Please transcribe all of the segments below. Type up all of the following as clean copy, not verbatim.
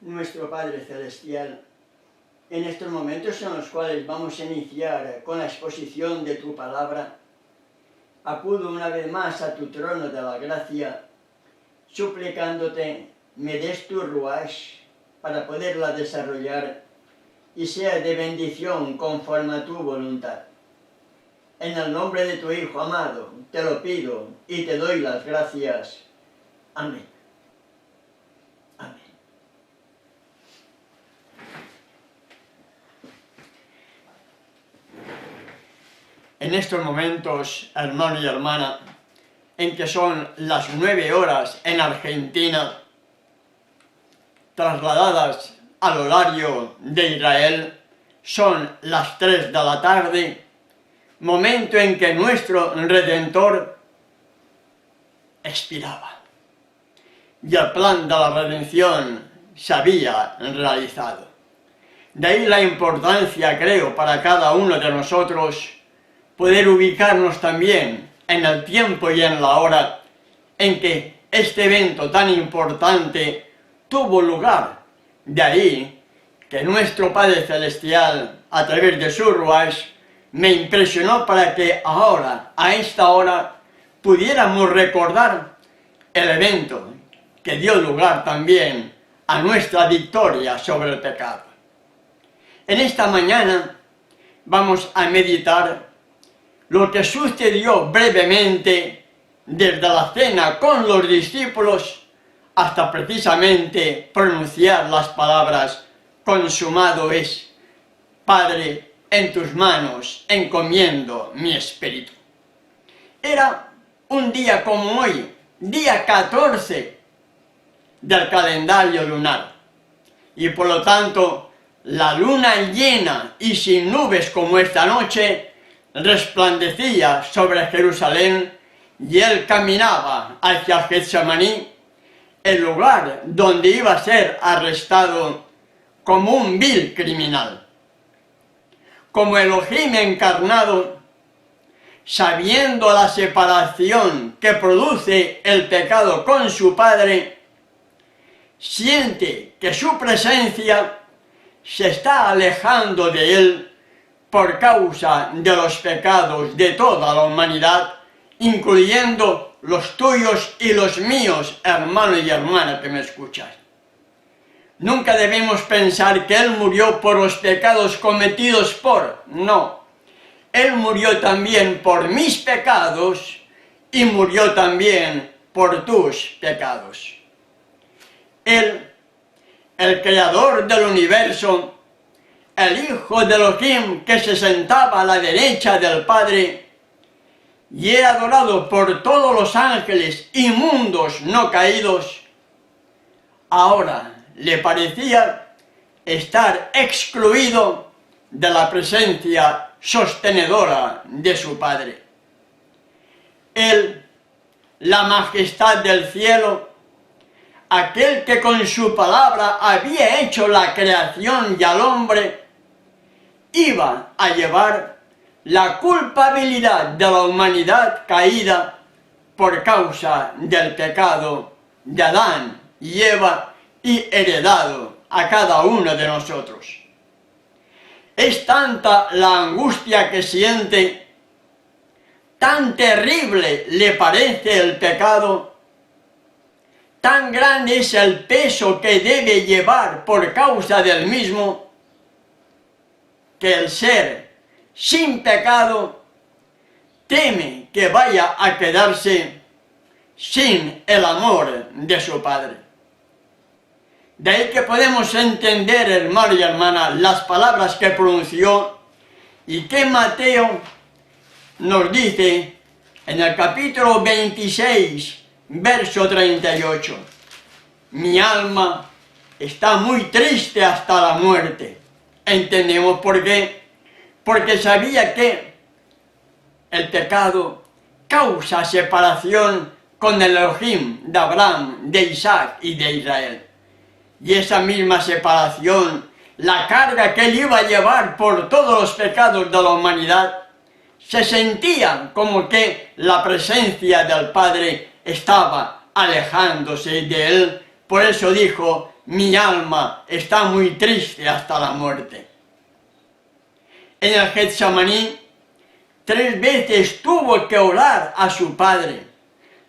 Nuestro Padre Celestial, en estos momentos en los cuales vamos a iniciar con la exposición de tu palabra, acudo una vez más a tu trono de la gracia, suplicándote me des tu ruach para poderla desarrollar y sea de bendición conforme a tu voluntad. En el nombre de tu Hijo amado, te lo pido y te doy las gracias. Amén. Amén. En estos momentos, hermano y hermana, en que son las 9 horas en Argentina, trasladadas al horario de Israel, son las 3 de la tarde, momento en que nuestro Redentor expiraba. Y el plan de la redención se había realizado. De ahí la importancia, creo, para cada uno de nosotros, poder ubicarnos también en el tiempo y en la hora en que este evento tan importante tuvo lugar. De ahí que nuestro Padre Celestial, a través de su ruach, me impresionó para que ahora, a esta hora, pudiéramos recordar el evento que dio lugar también a nuestra victoria sobre el pecado. En esta mañana vamos a meditar lo que sucedió brevemente desde la cena con los discípulos hasta precisamente pronunciar las palabras consumado es. Padre, en tus manos encomiendo mi espíritu. Era un día como hoy, día 14 del calendario lunar, y por lo tanto la luna llena y sin nubes como esta noche resplandecía sobre Jerusalén y él caminaba hacia Getsemaní, el lugar donde iba a ser arrestado como un vil criminal. Como Elohim encarnado, sabiendo la separación que produce el pecado con su Padre, siente que su presencia se está alejando de él por causa de los pecados de toda la humanidad, incluyendo los tuyos y los míos, hermano y hermana que me escuchas. Nunca debemos pensar que Él murió por los pecados cometidos por, no. Él murió también por mis pecados y murió también por tus pecados. Él, el creador del universo, el Hijo de Elohim que se sentaba a la derecha del Padre y era adorado por todos los ángeles y mundos no caídos, ahora le parecía estar excluido de la presencia sostenedora de su Padre. Él, la majestad del cielo, aquel que con su palabra había hecho la creación y al hombre, iba a llevar la culpabilidad de la humanidad caída por causa del pecado de Adán y Eva y heredado a cada uno de nosotros. Es tanta la angustia que siente, tan terrible le parece el pecado, tan grande es el peso que debe llevar por causa del mismo, que el ser sin pecado teme que vaya a quedarse sin el amor de su Padre. De ahí que podemos entender, hermano y hermana, las palabras que pronunció y que Mateo nos dice en el capítulo 26, verso 38. Mi alma está muy triste hasta la muerte. ¿Entendemos por qué? Porque sabía que el pecado causa separación con el Elohim de Abraham, de Isaac y de Israel. Y esa misma separación, la carga que él iba a llevar por todos los pecados de la humanidad, se sentía como que la presencia del Padre estaba alejándose de él. Por eso dijo, mi alma está muy triste hasta la muerte. En el Getsemaní, 3 veces tuvo que orar a su Padre,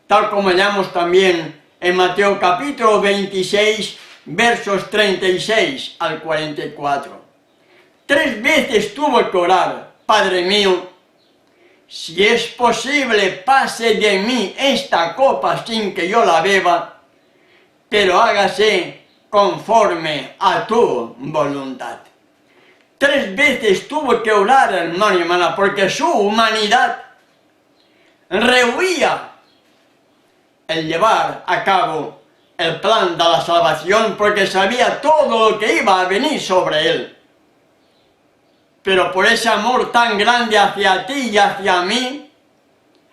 tal como hallamos también en Mateo capítulo 26, versos 36 al 44. 3 veces tuvo que orar: Padre mío, si es posible, pase de mí esta copa sin que yo la beba, pero hágase conforme a tu voluntad. 3 veces tuvo que orar, hermano y hermana, porque su humanidad rehuía el llevar a cabo el plan de la salvación, porque sabía todo lo que iba a venir sobre él. Pero por ese amor tan grande hacia ti y hacia mí,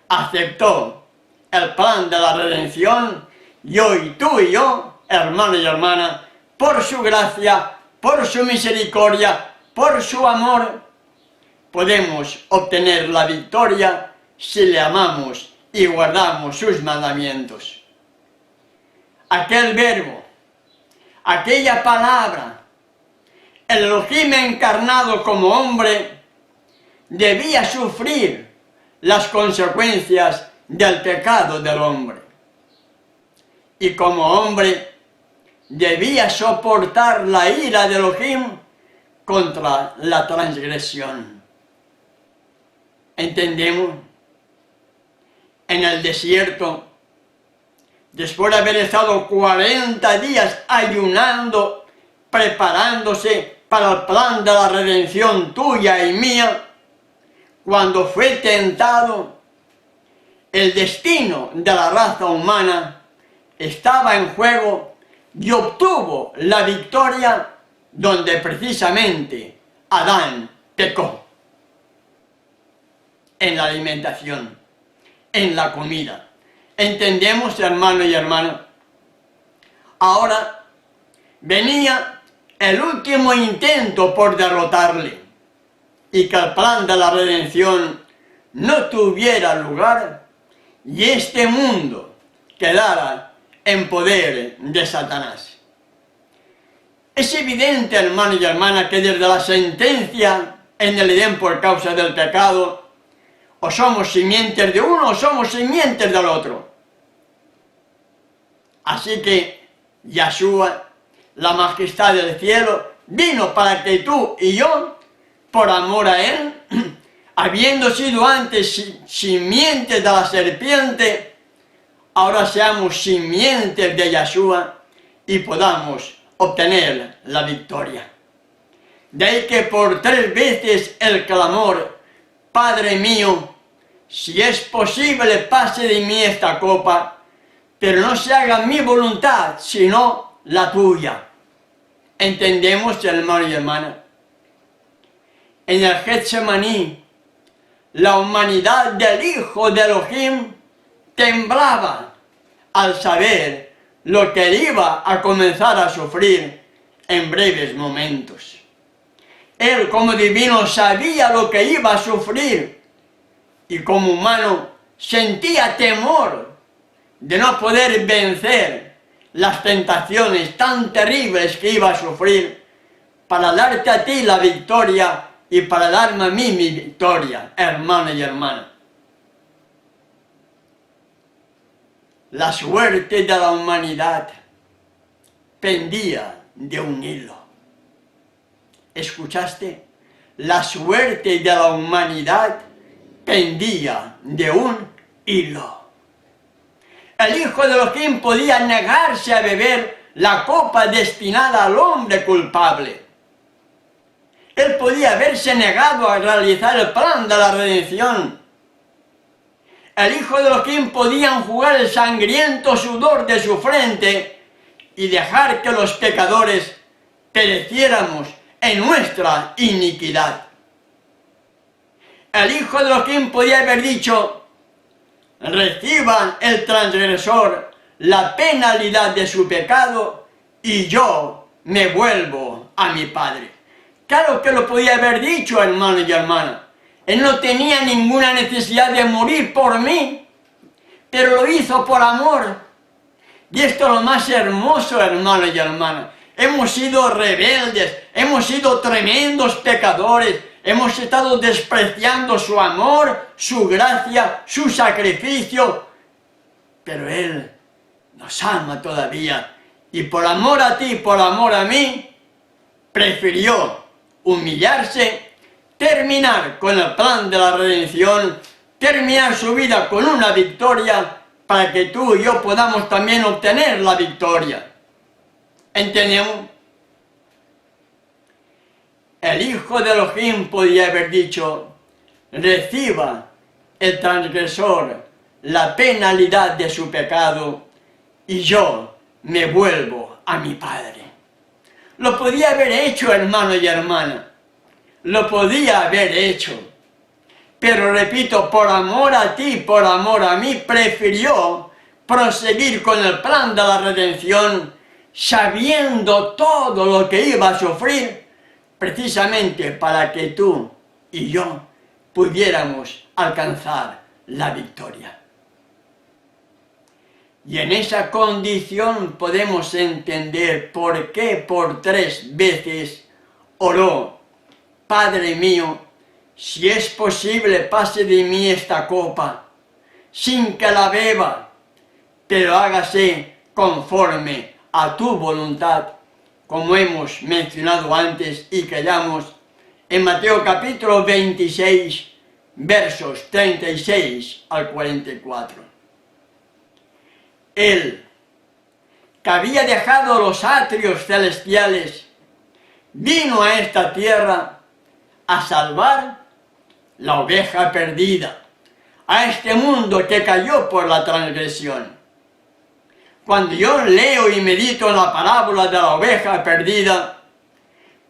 aceptó el plan de la redención, y hoy tú y yo, hermano y hermana, por su gracia, por su misericordia, por su amor, podemos obtener la victoria si le amamos y guardamos sus mandamientos. Aquel verbo, aquella palabra, el Elohim encarnado como hombre, debía sufrir las consecuencias del pecado del hombre. Y como hombre, debía soportar la ira de Elohim contra la transgresión. ¿Entendemos? En el desierto, después de haber estado 40 días ayunando, preparándose para el plan de la redención tuya y mía, cuando fue tentado, el destino de la raza humana estaba en juego y obtuvo la victoria donde precisamente Adán pecó. En la alimentación, en la comida. ¿Entendemos, hermano y hermana? Ahora venía el último intento por derrotarle, y que el plan de la redención no tuviera lugar y este mundo quedara en poder de Satanás. Es evidente, hermano y hermana, que desde la sentencia en el Edén por causa del pecado, o somos simientes de uno o somos simientes del otro. Así que Yahshua, la majestad del cielo, vino para que tú y yo, por amor a él, habiendo sido antes simientes de la serpiente, ahora seamos simientes de Yahshua y podamos obtener la victoria. De ahí que por 3 veces el clamor: Padre mío, si es posible, pase de mí esta copa, pero no se haga mi voluntad, sino la tuya. ¿Entendemos, hermano y hermana? En el Getsemaní, la humanidad del Hijo de Elohim temblaba al saber lo que él iba a comenzar a sufrir en breves momentos. Él, como divino, sabía lo que iba a sufrir, y como humano sentía temor de no poder vencer las tentaciones tan terribles que iba a sufrir, para darte a ti la victoria y para darme a mí mi victoria, hermano y hermana. La suerte de la humanidad pendía de un hilo. ¿Escuchaste? La suerte de la humanidad pendía de un hilo. El Hijo de Elohim podía negarse a beber la copa destinada al hombre culpable. Él podía haberse negado a realizar el plan de la redención. El Hijo de Elohim podía enjugar el sangriento sudor de su frente y dejar que los pecadores pereciéramos en nuestra iniquidad. El Hijo de Elohim podía haber dicho: reciban el transgresor la penalidad de su pecado y yo me vuelvo a mi Padre. Claro que lo podía haber dicho, hermano y hermana. Él no tenía ninguna necesidad de morir por mí, pero lo hizo por amor. Y esto es lo más hermoso, hermano y hermana. Hemos sido rebeldes, hemos sido tremendos pecadores, hemos estado despreciando su amor, su gracia, su sacrificio, pero Él nos ama todavía, y por amor a ti, por amor a mí, prefirió humillarse, terminar con el plan de la redención, terminar su vida con una victoria, para que tú y yo podamos también obtener la victoria. ¿Entendemos? El Hijo de Elohim podía haber dicho: reciba el transgresor la penalidad de su pecado y yo me vuelvo a mi Padre. Lo podía haber hecho, hermano y hermana, lo podía haber hecho, pero repito, por amor a ti, por amor a mí, prefirió proseguir con el plan de la redención, sabiendo todo lo que iba a sufrir, precisamente para que tú y yo pudiéramos alcanzar la victoria. Y en esa condición podemos entender por qué por 3 veces oró: Padre mío, si es posible, pase de mí esta copa, sin que la beba, pero hágase conforme a tu voluntad, como hemos mencionado antes y que hallamos en Mateo capítulo 26, versos 36 al 44. Él, que había dejado los atrios celestiales, vino a esta tierra a salvar la oveja perdida, a este mundo que cayó por la transgresión. Cuando yo leo y medito en la parábola de la oveja perdida,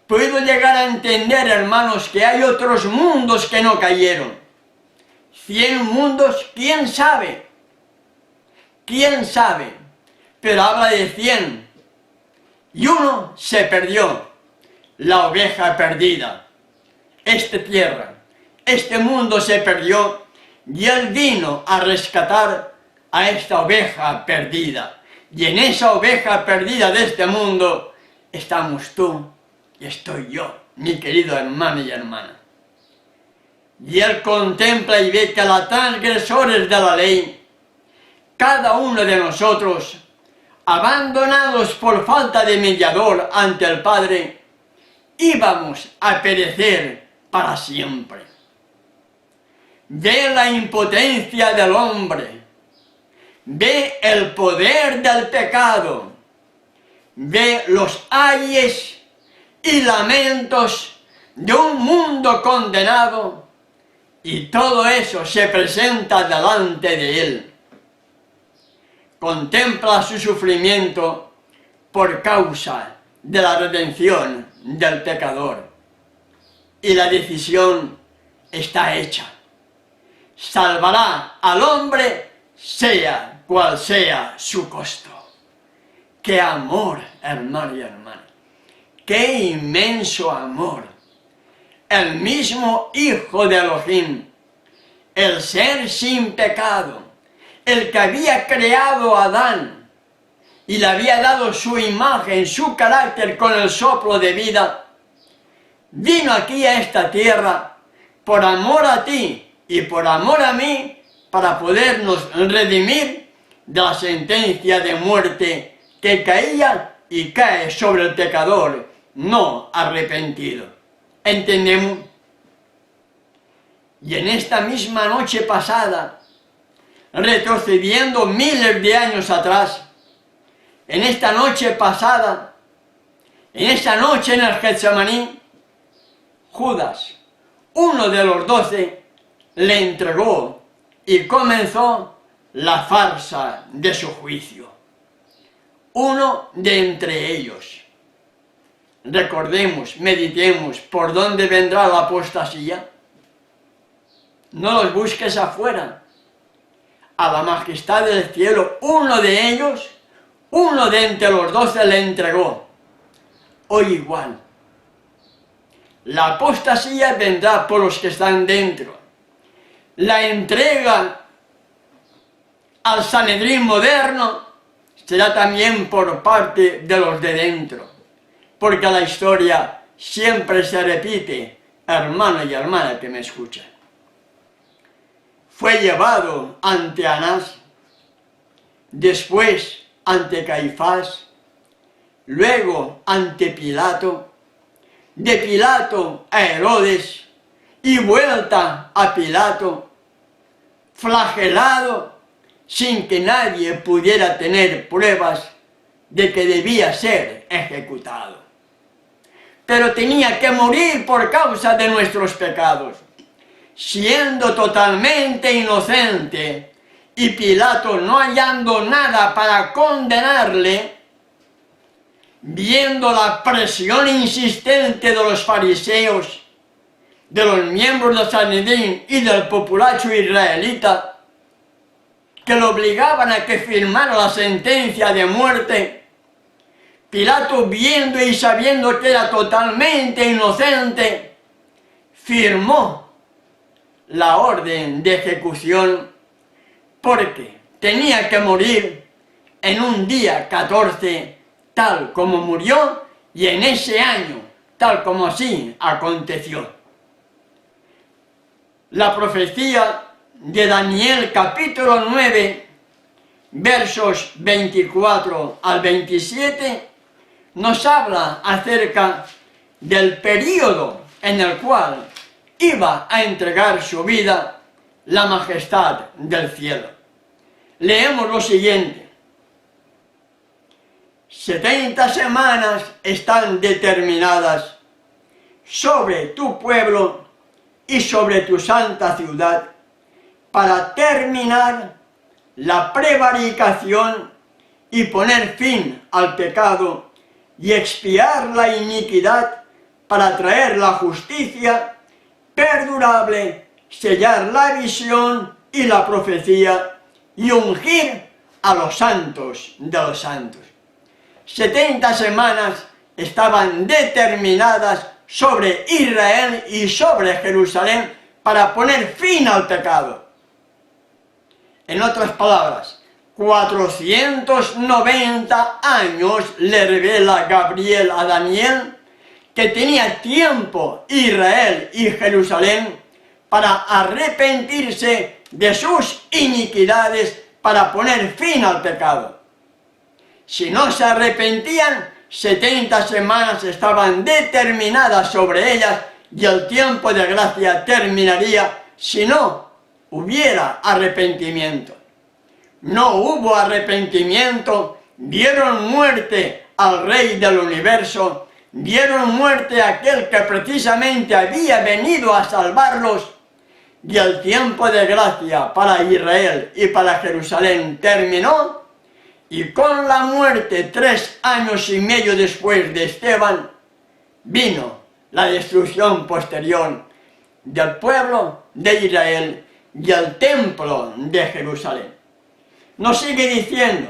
puedo llegar a entender, hermanos, que hay otros mundos que no cayeron. 100 mundos, ¿quién sabe? ¿Quién sabe? Pero habla de 100. Y uno se perdió, la oveja perdida. Esta tierra, este mundo se perdió y Él vino a rescatar a esta oveja perdida. Y en esa oveja perdida de este mundo estamos tú y estoy yo, mi querido hermano y hermana. Y Él contempla y ve que los transgresores de la ley, cada uno de nosotros, abandonados por falta de mediador ante el Padre, íbamos a perecer para siempre. Ve la impotencia del hombre, ve el poder del pecado, ve los ayes y lamentos de un mundo condenado, y todo eso se presenta delante de Él. Contempla su sufrimiento por causa de la redención del pecador, y la decisión está hecha. Salvará al hombre sea cual sea su costo. ¡Qué amor, hermano y hermana! ¡Qué inmenso amor! El mismo Hijo de Elohim, el ser sin pecado, el que había creado a Adán y le había dado su imagen, su carácter con el soplo de vida, vino aquí a esta tierra por amor a ti y por amor a mí, para podernos redimir de la sentencia de muerte que caía y cae sobre el pecador no arrepentido. ¿Entendemos? Y en esta misma noche pasada, retrocediendo miles de años atrás, en esta noche pasada, en esa noche en el Getsemaní, Judas, uno de los 12, le entregó y comenzó la farsa de su juicio. Uno de entre ellos. Recordemos, meditemos, ¿por dónde vendrá la apostasía? No los busques afuera. A la majestad del cielo, uno de ellos, uno de entre los 12 le entregó. Hoy igual. La apostasía vendrá por los que están dentro. La entrega al Sanedrín moderno será también por parte de los de dentro, porque la historia siempre se repite, hermano y hermana que me escuchan. Fue llevado ante Anás, después ante Caifás, luego ante Pilato, de Pilato a Herodes y vuelta a Pilato, flagelado sin que nadie pudiera tener pruebas de que debía ser ejecutado. Pero tenía que morir por causa de nuestros pecados, siendo totalmente inocente, y Pilato no hallando nada para condenarle, viendo la presión insistente de los fariseos, de los miembros del Sanedrín y del populacho israelita, que lo obligaban a que firmara la sentencia de muerte, Pilato, viendo y sabiendo que era totalmente inocente, firmó la orden de ejecución, porque tenía que morir en un día 14, tal como murió, y en ese año, tal como así aconteció. La profecía de Daniel capítulo 9, versos 24 al 27, nos habla acerca del período en el cual iba a entregar su vida la majestad del cielo. Leemos lo siguiente: 70 semanas están determinadas sobre tu pueblo y sobre tu santa ciudad para terminar la prevaricación y poner fin al pecado y expiar la iniquidad, para traer la justicia perdurable, sellar la visión y la profecía y ungir a los santos de los santos. 70 semanas estaban determinadas sobre Israel y sobre Jerusalén para poner fin al pecado. En otras palabras, 490 años le revela Gabriel a Daniel que tenía tiempo Israel y Jerusalén para arrepentirse de sus iniquidades, para poner fin al pecado. Si no se arrepentían, 70 semanas estaban determinadas sobre ellas y el tiempo de gracia terminaría si no hubiera arrepentimiento. No hubo arrepentimiento, dieron muerte al Rey del Universo, dieron muerte a aquel que precisamente había venido a salvarlos, y el tiempo de gracia para Israel y para Jerusalén terminó, y con la muerte 3 años y medio después de Esteban, vino la destrucción posterior del pueblo de Israel y el templo de Jerusalén. Nos sigue diciendo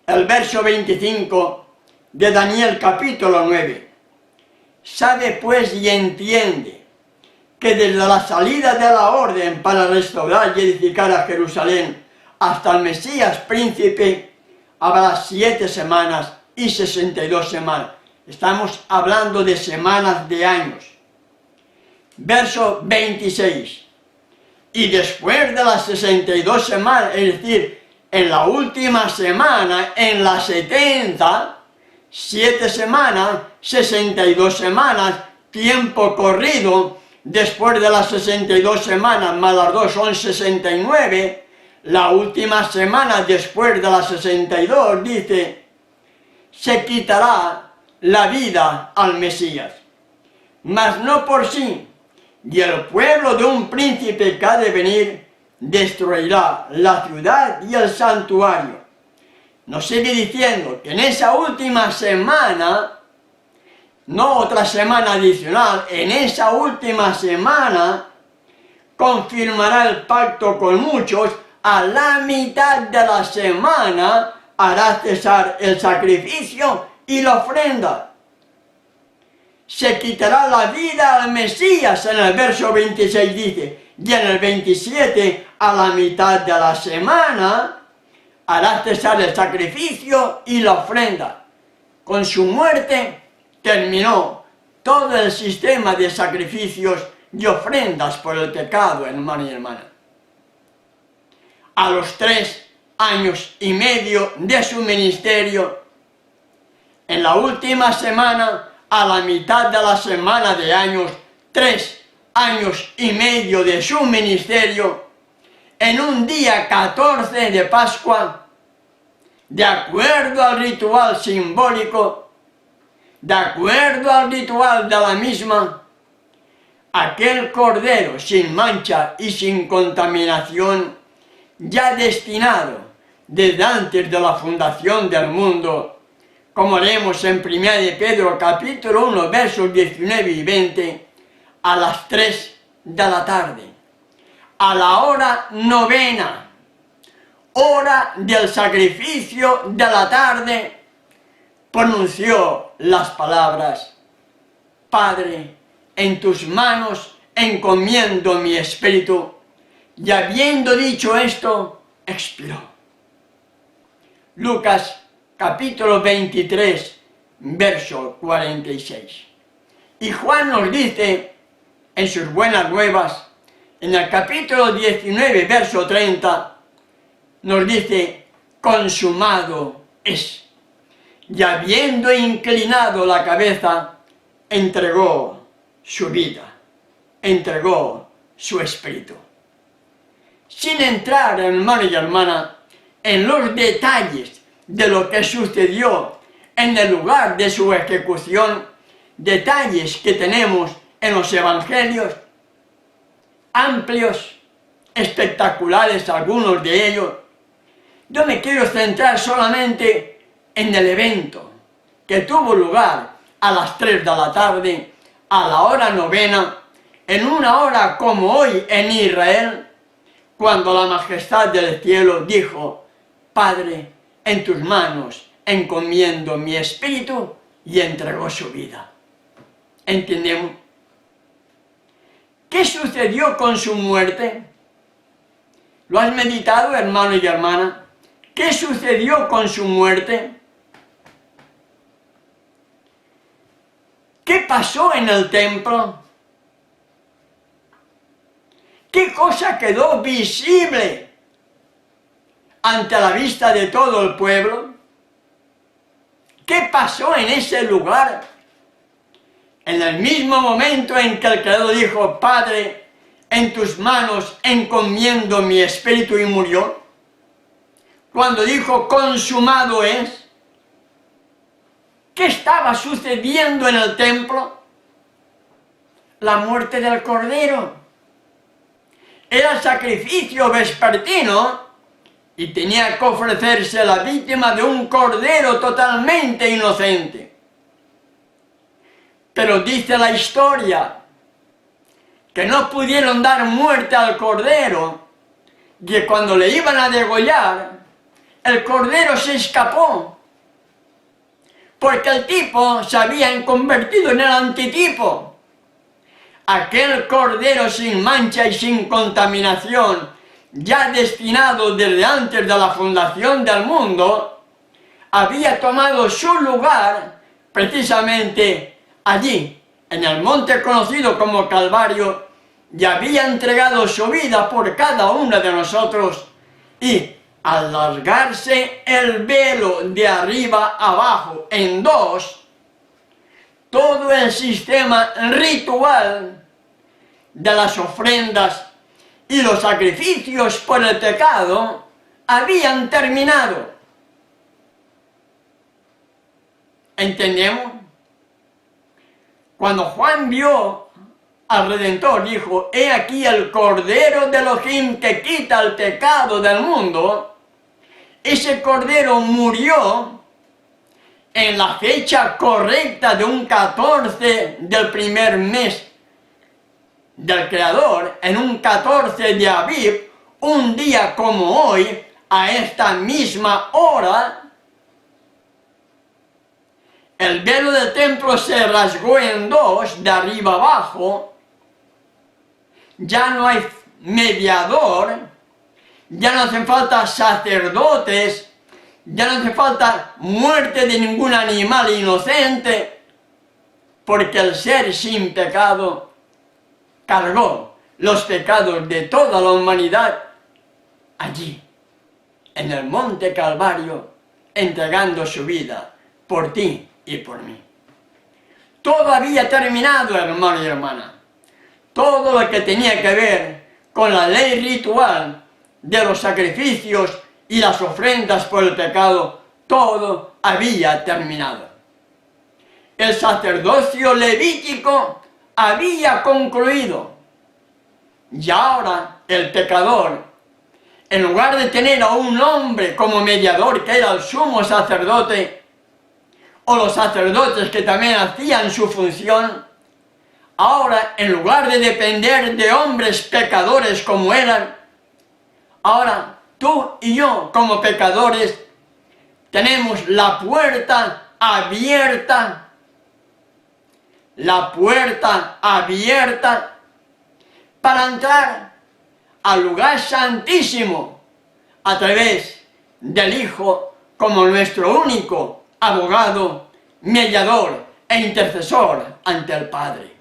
el verso 25 de Daniel capítulo 9. Sabe pues y entiende que desde la salida de la orden para restaurar y edificar a Jerusalén hasta el Mesías príncipe habrá 7 semanas y 62 semanas. Estamos hablando de semanas de años. Verso 26. Y después de las 62 semanas, es decir, en la última semana, en las 70, 7 semanas, 62 semanas, tiempo corrido, después de las 62 semanas, más las 2 son 69, la última semana después de las 62, dice, se quitará la vida al Mesías, mas no por sí, y el pueblo de un príncipe que ha de venir destruirá la ciudad y el santuario. Nos sigue diciendo que en esa última semana, no otra semana adicional, en esa última semana confirmará el pacto con muchos, a la mitad de la semana hará cesar el sacrificio y la ofrenda. Se quitará la vida al Mesías, en el verso 26 dice, y en el 27, a la mitad de la semana, hará cesar el sacrificio y la ofrenda. Con su muerte terminó todo el sistema de sacrificios y ofrendas por el pecado, hermano y hermana. A los 3 años y medio de su ministerio, en la última semana, a la mitad de la semana de años, 3 años y medio de su ministerio, en un día 14 de Pascua, de acuerdo al ritual simbólico, de acuerdo al ritual de la misma, aquel cordero sin mancha y sin contaminación, ya destinado desde antes de la fundación del mundo, como leemos en 1 de Pedro capítulo 1, versos 19 y 20, a las 3 de la tarde, a la hora novena, hora del sacrificio de la tarde, pronunció las palabras: Padre, en tus manos encomiendo mi espíritu. Y habiendo dicho esto, expiró. Lucas capítulo 23, verso 46. Y Juan nos dice en sus buenas nuevas, en el capítulo 19, verso 30, nos dice: consumado es. Y habiendo inclinado la cabeza, entregó su vida, entregó su espíritu. Sin entrar, hermano y hermana, en los detalles de lo que sucedió en el lugar de su ejecución, detalles que tenemos en los evangelios, amplios, espectaculares algunos de ellos, yo me quiero centrar solamente en el evento que tuvo lugar a las 3 de la tarde, a la hora novena, en una hora como hoy en Israel, cuando la majestad del cielo dijo: Padre, en tus manos encomiendo mi espíritu, y entregó su vida. ¿Entendemos? ¿Qué sucedió con su muerte? ¿Lo has meditado, hermano y hermana? ¿Qué sucedió con su muerte? ¿Qué pasó en el templo? ¿Qué cosa quedó visible ante la vista de todo el pueblo? ¿Qué pasó en ese lugar? En el mismo momento en que el Creador dijo: Padre, en tus manos encomiendo mi espíritu, y murió. Cuando dijo: consumado es, ¿qué estaba sucediendo en el templo? La muerte del Cordero. Era el sacrificio vespertino y tenía que ofrecerse la víctima de un cordero totalmente inocente. Pero dice la historia que no pudieron dar muerte al cordero, que cuando le iban a degollar, el cordero se escapó, porque el tipo se había convertido en el antitipo. Aquel cordero sin mancha y sin contaminación, ya destinado desde antes de la fundación del mundo, había tomado su lugar precisamente allí, en el monte conocido como Calvario, y había entregado su vida por cada uno de nosotros, y al alargarse el velo de arriba abajo en dos, todo el sistema ritual de las ofrendas y los sacrificios por el pecado habían terminado. ¿Entendemos? Cuando Juan vio al Redentor, dijo: he aquí el Cordero de Elohim que quita el pecado del mundo. Ese Cordero murió en la fecha correcta de un 14 del primer mes del Creador, en un 14 de Aviv, un día como hoy, a esta misma hora. El velo del templo se rasgó en dos, de arriba abajo. Ya no hay mediador, ya no hacen falta sacerdotes, ya no hace falta muerte de ningún animal inocente, porque el ser sin pecado cargó los pecados de toda la humanidad allí, en el monte Calvario, entregando su vida por ti y por mí. Todo había terminado, hermano y hermana. Todo lo que tenía que ver con la ley ritual de los sacrificios y las ofrendas por el pecado, todo había terminado. El sacerdocio levítico había concluido. Y ahora el pecador, en lugar de tener a un hombre como mediador, que era el sumo sacerdote, o los sacerdotes que también hacían su función, ahora, en lugar de depender de hombres pecadores como eran, ahora tú y yo, como pecadores, tenemos la puerta abierta para entrar al lugar santísimo a través del Hijo como nuestro único abogado, mediador e intercesor ante el Padre.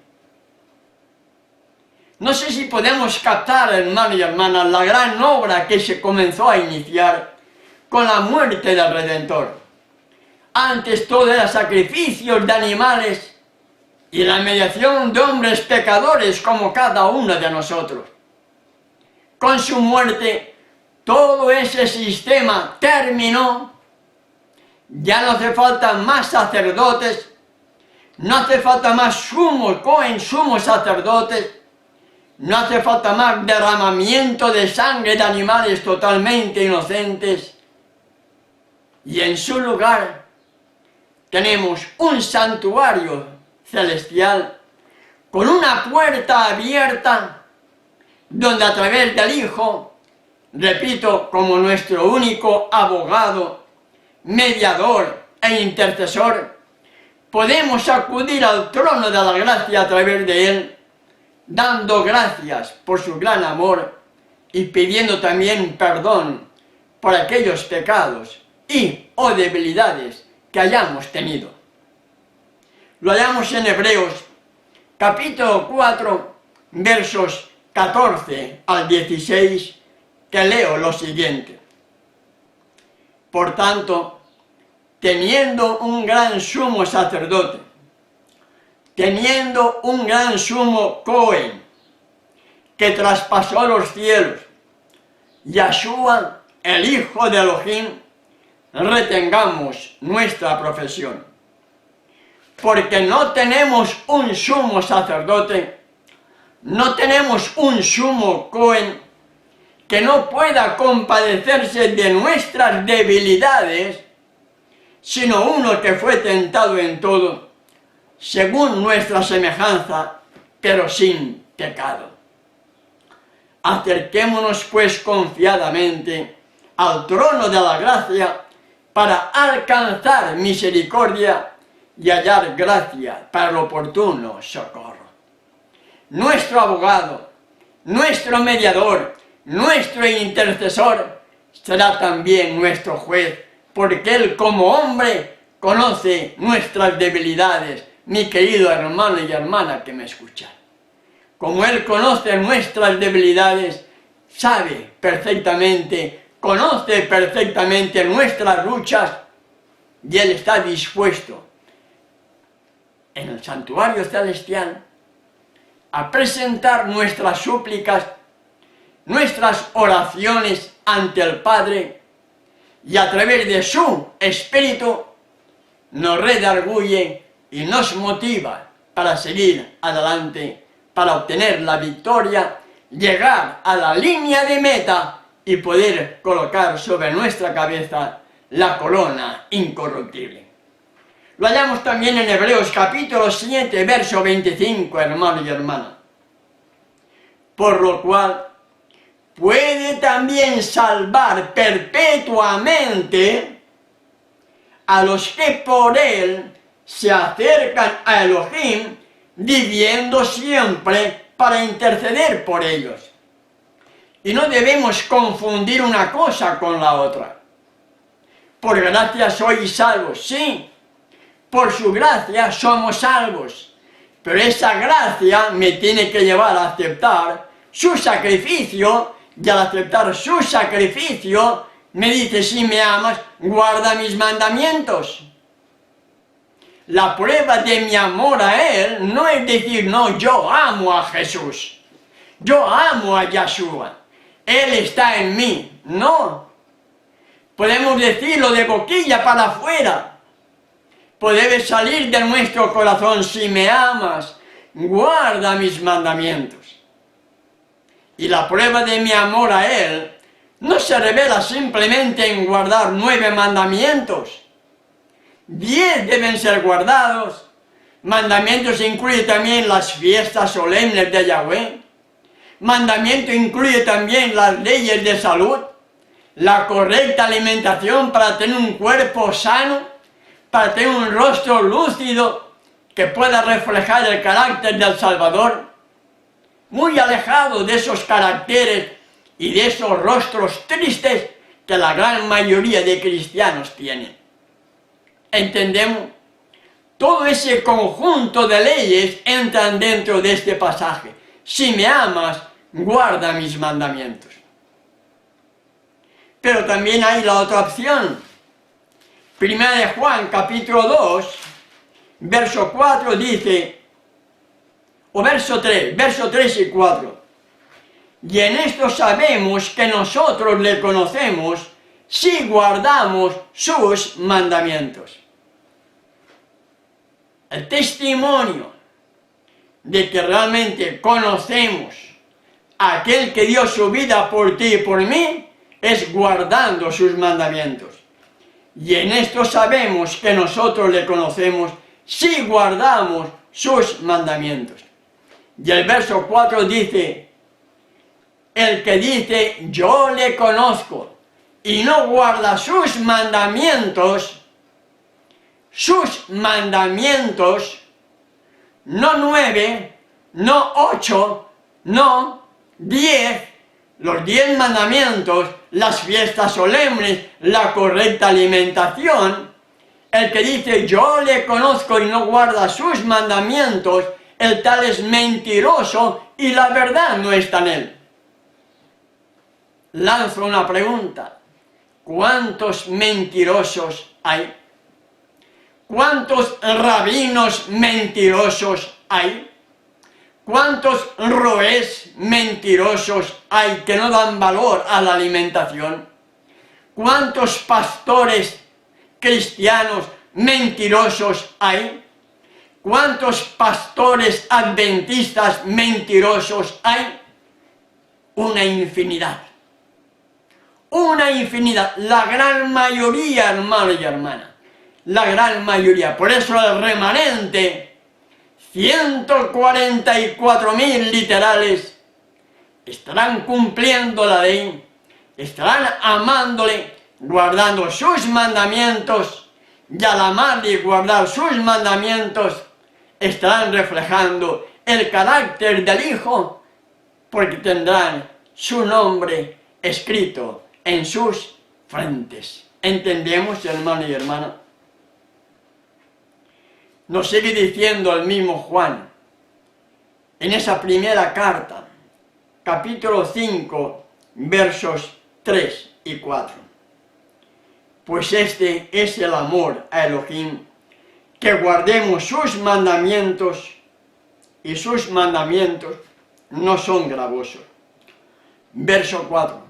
No sé si podemos captar, hermanos y hermanas, la gran obra que se comenzó a iniciar con la muerte del Redentor. Antes todo era sacrificios de animales y la mediación de hombres pecadores como cada uno de nosotros. Con su muerte, todo ese sistema terminó. Ya no hace falta más sacerdotes, no hace falta más sumos sacerdotes, no hace falta más derramamiento de sangre de animales totalmente inocentes. Y en su lugar tenemos un santuario celestial con una puerta abierta donde a través del Hijo, repito, como nuestro único abogado, mediador e intercesor, podemos acudir al trono de la gracia a través de Él, dando gracias por su gran amor y pidiendo también perdón por aquellos pecados y o debilidades que hayamos tenido. Lo hallamos en Hebreos capítulo 4, versos 14 al 16, que leo lo siguiente. Por tanto, teniendo un gran sumo sacerdote, teniendo un gran sumo Cohen, que traspasó los cielos, Yahshua, el Hijo de Elohim, retengamos nuestra profesión. Porque no tenemos un sumo sacerdote, no tenemos un sumo Cohen que no pueda compadecerse de nuestras debilidades, sino uno que fue tentado en todo, según nuestra semejanza, pero sin pecado. Acerquémonos pues confiadamente al trono de la gracia para alcanzar misericordia y hallar gracia para el oportuno socorro. Nuestro abogado, nuestro mediador, nuestro intercesor será también nuestro juez, porque Él como hombre conoce nuestras debilidades, mi querido hermano y hermana que me escuchan. Como Él conoce nuestras debilidades, sabe perfectamente, conoce perfectamente nuestras luchas, y Él está dispuesto en el santuario celestial a presentar nuestras súplicas, nuestras oraciones ante el Padre, y a través de su Espíritu nos redarguye y nos motiva para seguir adelante, para obtener la victoria, llegar a la línea de meta y poder colocar sobre nuestra cabeza la corona incorruptible. Lo hallamos también en Hebreos capítulo 7, verso 25, hermano y hermana. Por lo cual puede también salvar perpetuamente a los que por Él se acercan a Elohim, viviendo siempre para interceder por ellos. Y no debemos confundir una cosa con la otra. Por gracia sois salvos, sí. Por su gracia somos salvos. Pero esa gracia me tiene que llevar a aceptar su sacrificio, y al aceptar su sacrificio, me dice, si me amas, guarda mis mandamientos. La prueba de mi amor a Él no es decir, no, yo amo a Jesús, yo amo a Yeshua, Él está en mí. No. Podemos decirlo de boquilla para afuera, debe salir de nuestro corazón, si me amas, guarda mis mandamientos. Y la prueba de mi amor a Él no se revela simplemente en guardar 9 mandamientos. 10 deben ser guardados. Mandamientos incluye también las fiestas solemnes de Yahweh. Mandamiento incluye también las leyes de salud, la correcta alimentación para tener un cuerpo sano, para tener un rostro lúcido que pueda reflejar el carácter del Salvador, muy alejado de esos caracteres y de esos rostros tristes que la gran mayoría de cristianos tienen. ¿Entendemos? Todo ese conjunto de leyes entran dentro de este pasaje. Si me amas, guarda mis mandamientos. Pero también hay la otra opción. Primera de Juan, capítulo 2, verso 4 dice, o verso 3 y 4. Y en esto sabemos que nosotros le conocemos si guardamos sus mandamientos. El testimonio de que realmente conocemos a aquel que dio su vida por ti y por mí es guardando sus mandamientos. Y en esto sabemos que nosotros le conocemos si guardamos sus mandamientos. Y el verso 4 dice, el que dice, yo le conozco, y no guarda sus mandamientos, no 9, no 8, no 10, los 10 mandamientos, las fiestas solemnes, la correcta alimentación. El que dice, yo le conozco y no guarda sus mandamientos, el tal es mentiroso y la verdad no está en él. Lanzo una pregunta. ¿Cuántos mentirosos hay? ¿Cuántos rabinos mentirosos hay? ¿Cuántos roes mentirosos hay que no dan valor a la alimentación? ¿Cuántos pastores cristianos mentirosos hay? ¿Cuántos pastores adventistas mentirosos hay? Una infinidad. Una infinidad. La gran mayoría, hermano y hermana. La gran mayoría. Por eso el remanente, 144.000 literales, estarán cumpliendo la ley, estarán amándole, guardando sus mandamientos, y al amarle y guardar sus mandamientos, estarán reflejando el carácter del Hijo, porque tendrán su nombre escrito en sus frentes. ¿Entendemos, hermano y hermana? Nos sigue diciendo el mismo Juan, en esa primera carta, capítulo 5, versos 3 y 4. Pues este es el amor a Elohim, que guardemos sus mandamientos, y sus mandamientos no son gravosos. Verso 4.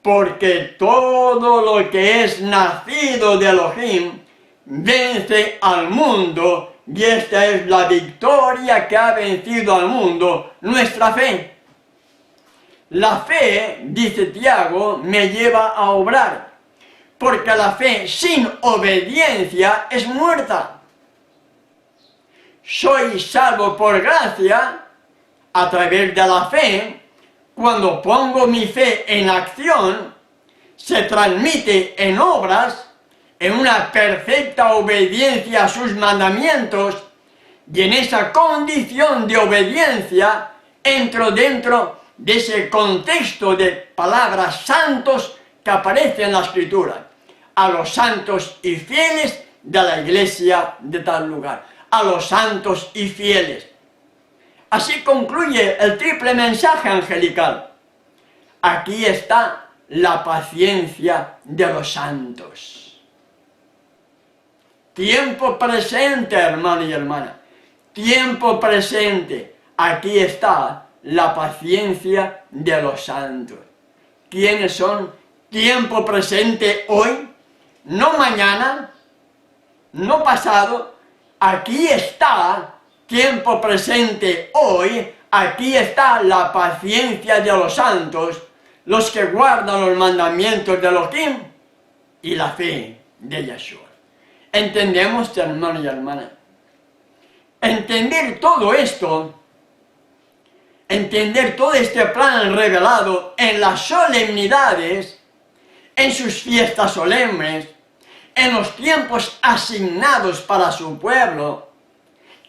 Porque todo lo que es nacido de Elohim vence al mundo, y esta es la victoria que ha vencido al mundo, nuestra fe. La fe, dice Tiago, me lleva a obrar, porque la fe sin obediencia es muerta. Soy salvo por gracia a través de la fe. Cuando pongo mi fe en acción, se transmite en obras, en una perfecta obediencia a sus mandamientos, y en esa condición de obediencia entro dentro de ese contexto de palabras santos que aparece en la Escritura. A los santos y fieles de la iglesia de tal lugar. A los santos y fieles. Así concluye el triple mensaje angelical. Aquí está la paciencia de los santos. Tiempo presente, hermano y hermana. Tiempo presente. Aquí está la paciencia de los santos. ¿Quiénes son? Tiempo presente hoy, no mañana, no pasado. Aquí está tiempo presente hoy. Aquí está la paciencia de los santos, los que guardan los mandamientos de Elohim y la fe de Yeshua. ¿Entendemos, hermano y hermana? Entender todo esto, entender todo este plan revelado en las solemnidades, en sus fiestas solemnes, en los tiempos asignados para su pueblo,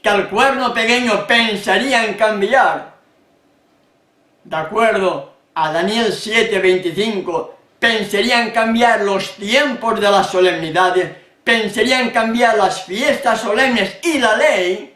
que el pueblo pequeño pensaría en cambiar. De acuerdo a Daniel 7:25, pensaría en cambiar los tiempos de las solemnidades, pensaría en cambiar las fiestas solemnes y la ley.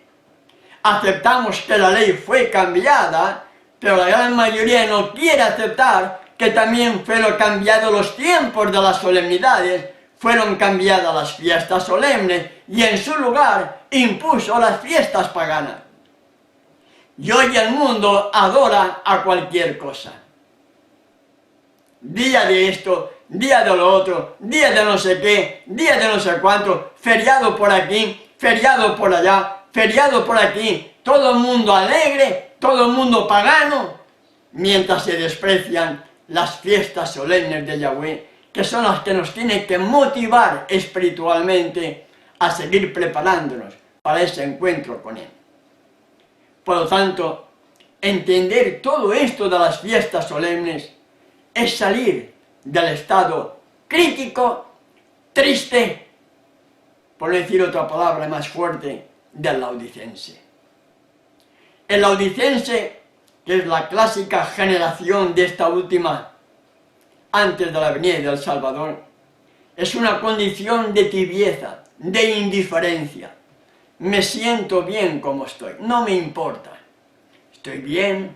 Aceptamos que la ley fue cambiada, pero la gran mayoría no quiere aceptar que también fueron cambiados los tiempos de las solemnidades, fueron cambiadas las fiestas solemnes y en su lugar impuso las fiestas paganas. Y hoy el mundo adora a cualquier cosa. Día de esto, día de lo otro, día de no sé qué, día de no sé cuánto, feriado por aquí, feriado por allá, feriado por aquí, todo el mundo alegre, todo el mundo pagano, mientras se desprecian las fiestas solemnes de Yahweh, que son las que nos tienen que motivar espiritualmente a seguir preparándonos para ese encuentro con Él. Por lo tanto, entender todo esto de las fiestas solemnes es salir del estado crítico, triste, por decir otra palabra más fuerte, del laodicense. El laodicense, que es la clásica generación de esta última, antes de la venida del Salvador, es una condición de tibieza, de indiferencia. Me siento bien como estoy, no me importa. Estoy bien,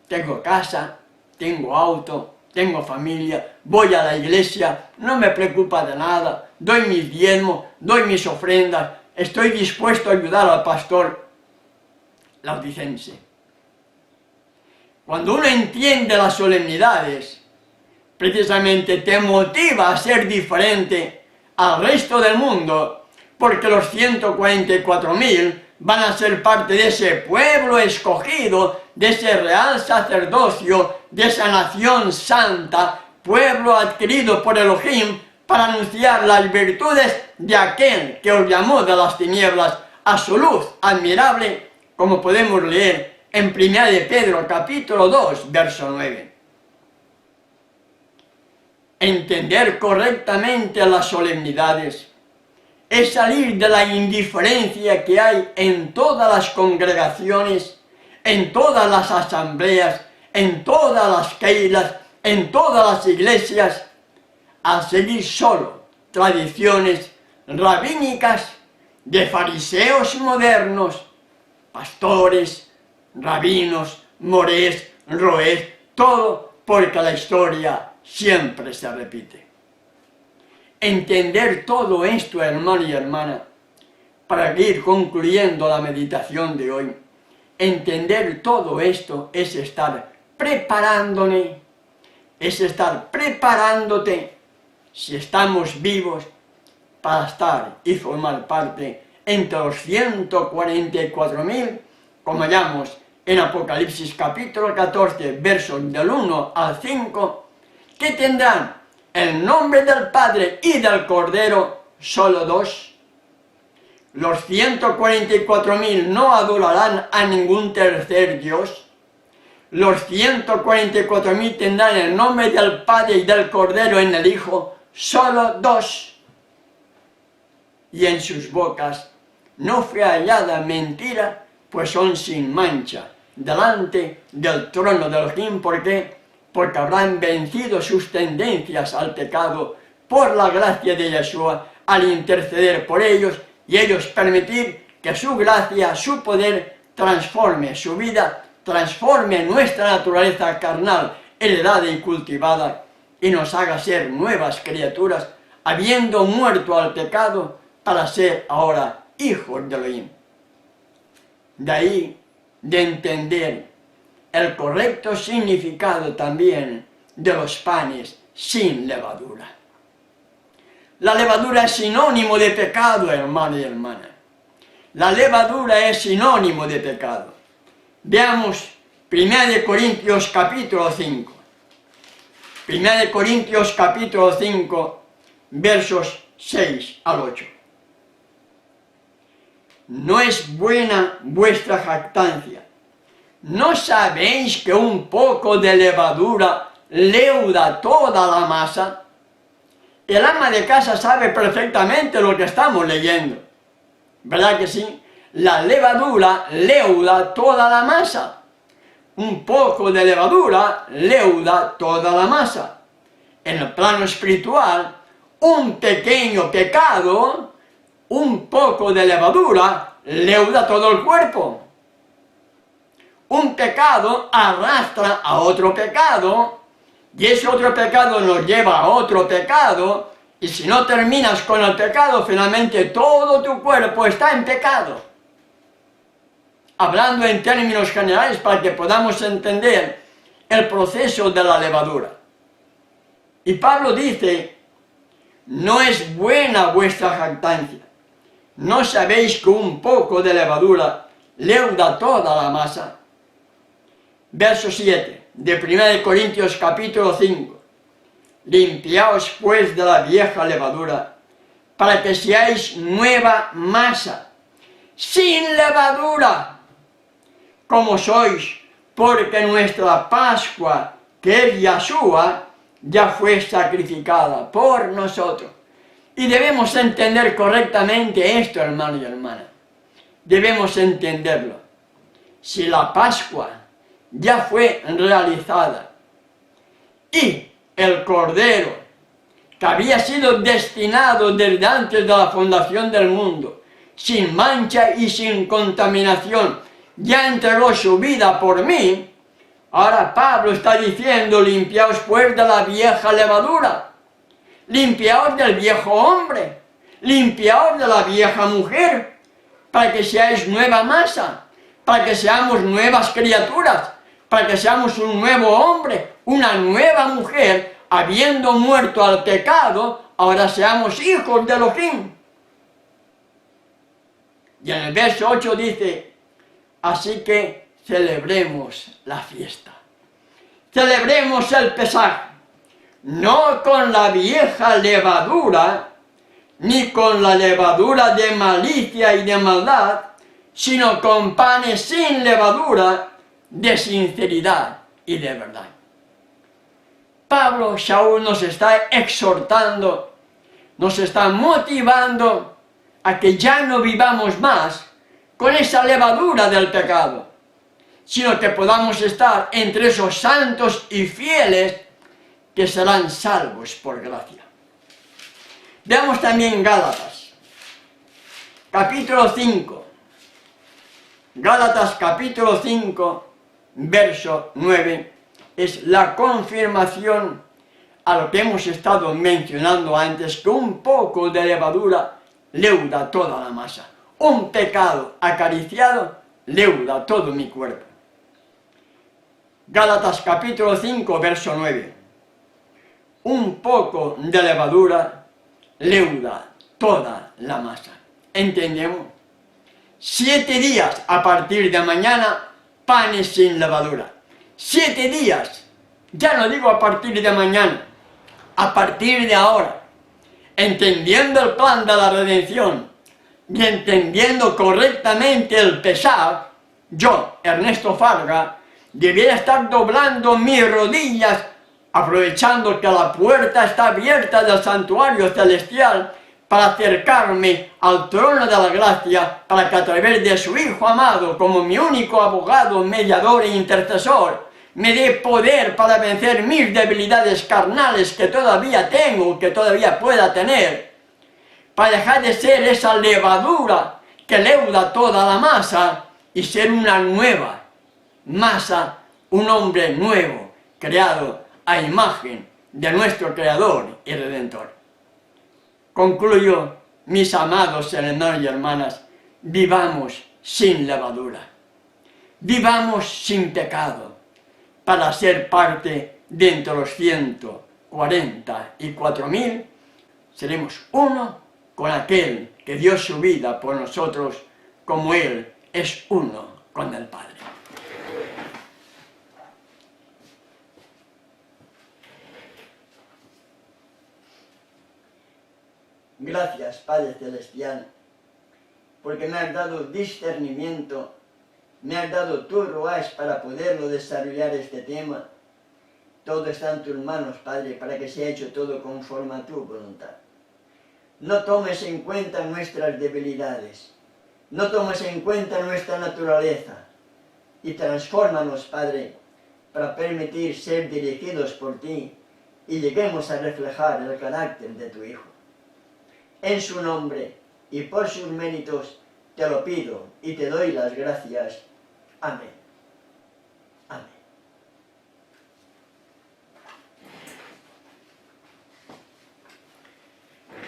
tengo casa, tengo auto, tengo familia, voy a la iglesia, no me preocupa de nada, doy mis diezmos, doy mis ofrendas, estoy dispuesto a ayudar al pastor laodicense. Cuando uno entiende las solemnidades, precisamente te motiva a ser diferente al resto del mundo, porque los 144.000 van a ser parte de ese pueblo escogido, de ese real sacerdocio, de esa nación santa, pueblo adquirido por Elohim, para anunciar las virtudes de aquel que os llamó de las tinieblas a su luz admirable, como podemos leer en 1 de Pedro capítulo 2, verso 9. Entender correctamente las solemnidades es salir de la indiferencia que hay en todas las congregaciones, en todas las asambleas, en todas las keilas, en todas las iglesias, a seguir solo tradiciones rabínicas de fariseos modernos, pastores, rabinos, morés, roés, todo porque la historia siempre se repite. Entender todo esto, hermano y hermana, para ir concluyendo la meditación de hoy, entender todo esto es estar preparándome, es estar preparándote, si estamos vivos, para estar y formar parte entre los 144.000, como hallamos en Apocalipsis capítulo 14, versos del 1 al 5, que tendrán el nombre del Padre y del Cordero, solo dos. Los 144.000 no adorarán a ningún tercer Dios. Los 144.000 tendrán el nombre del Padre y del Cordero en el Hijo, solo dos. Y en sus bocas no fue hallada mentira, pues son sin mancha, delante del trono del Elohim. ¿Por qué? Porque habrán vencido sus tendencias al pecado por la gracia de Yeshua al interceder por ellos y ellos permitir que su gracia, su poder transforme su vida, transforme nuestra naturaleza carnal, heredada y cultivada y nos haga ser nuevas criaturas, habiendo muerto al pecado para ser ahora hijos de Elohim. De ahí de entender el correcto significado también de los panes sin levadura. La levadura es sinónimo de pecado, hermano y hermana. La levadura es sinónimo de pecado. Veamos 1 Corintios capítulo 5. 1 Corintios capítulo 5, versos 6 al 8. No es buena vuestra jactancia. ¿No sabéis que un poco de levadura leuda toda la masa? El ama de casa sabe perfectamente lo que estamos leyendo. ¿Verdad que sí? La levadura leuda toda la masa. Un poco de levadura leuda toda la masa. En el plano espiritual, un pequeño pecado, un poco de levadura, leuda todo el cuerpo. Un pecado arrastra a otro pecado, y ese otro pecado nos lleva a otro pecado, y si no terminas con el pecado, finalmente todo tu cuerpo está en pecado. Hablando en términos generales para que podamos entender el proceso de la levadura. Y Pablo dice, no es buena vuestra jactancia. ¿No sabéis que un poco de levadura leuda toda la masa? Verso 7 de 1 Corintios capítulo 5. Limpiaos pues de la vieja levadura, para que seáis nueva masa, sin levadura, como sois, porque nuestra Pascua, que es Yeshua, ya fue sacrificada por nosotros. Y debemos entender correctamente esto, hermano y hermana. Debemos entenderlo. Si la Pascua ya fue realizada y el Cordero, que había sido destinado desde antes de la fundación del mundo, sin mancha y sin contaminación, ya entregó su vida por mí, ahora Pablo está diciendo, limpiaos pues de la vieja levadura, limpiaos del viejo hombre, limpiaos de la vieja mujer, para que seáis nueva masa, para que seamos nuevas criaturas, para que seamos un nuevo hombre, una nueva mujer, habiendo muerto al pecado, ahora seamos hijos de Elohim. Y en el verso 8 dice, así que celebremos la fiesta. Celebremos el Pesaj, no con la vieja levadura, ni con la levadura de malicia y de maldad, sino con panes sin levadura, de sinceridad y de verdad. Pablo Shaul nos está exhortando, nos está motivando a que ya no vivamos más con esa levadura del pecado, sino que podamos estar entre esos santos y fieles que serán salvos por gracia. Veamos también Gálatas, capítulo 5. Gálatas capítulo 5, verso 9, es la confirmación a lo que hemos estado mencionando antes, que un poco de levadura leuda toda la masa. Un pecado acariciado leuda todo mi cuerpo. Gálatas capítulo 5, verso 9. Un poco de levadura leuda toda la masa. ¿Entendemos? 7 días a partir de mañana, panes sin levadura. 7 días, ya no digo a partir de mañana, a partir de ahora, entendiendo el plan de la redención y entendiendo correctamente el Pesaj, yo, Ernesto Farga, debiera estar doblando mis rodillas, aprovechando que la puerta está abierta del santuario celestial, para acercarme al trono de la gracia, para que a través de su Hijo amado, como mi único abogado, mediador e intercesor, me dé poder para vencer mis debilidades carnales que todavía tengo, que todavía pueda tener, para dejar de ser esa levadura que leuda toda la masa y ser una nueva masa, un hombre nuevo, creado a imagen de nuestro Creador y Redentor. Concluyo, mis amados hermanos y hermanas, vivamos sin levadura, vivamos sin pecado, para ser parte de entre los 144.000, seremos uno con aquel que dio su vida por nosotros, como Él es uno con el Padre. Gracias, Padre Celestial, porque me has dado discernimiento, me has dado tu ruach para poderlo desarrollar este tema. Todo está en tus manos, Padre, para que sea hecho todo conforme a tu voluntad. No tomes en cuenta nuestras debilidades, no tomes en cuenta nuestra naturaleza, y transfórmanos, Padre, para permitir ser dirigidos por ti y lleguemos a reflejar el carácter de tu Hijo. En su nombre y por sus méritos te lo pido y te doy las gracias. Amén. Amén.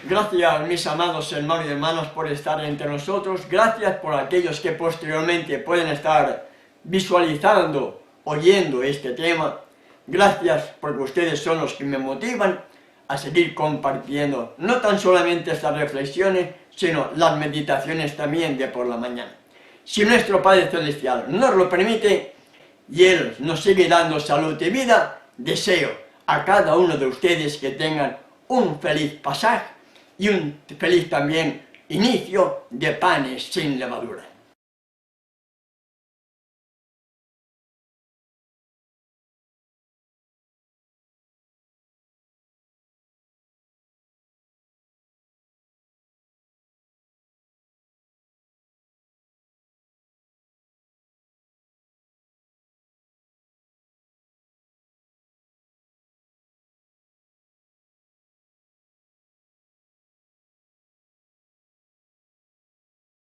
Gracias, mis amados hermanos y hermanas, por estar entre nosotros. Gracias por aquellos que posteriormente pueden estar visualizando, oyendo este tema. Gracias porque ustedes son los que me motivan a seguir compartiendo no tan solamente estas reflexiones, sino las meditaciones también de por la mañana. Si nuestro Padre Celestial nos lo permite y Él nos sigue dando salud y vida, deseo a cada uno de ustedes que tengan un feliz pasaje y un feliz también inicio de panes sin levadura.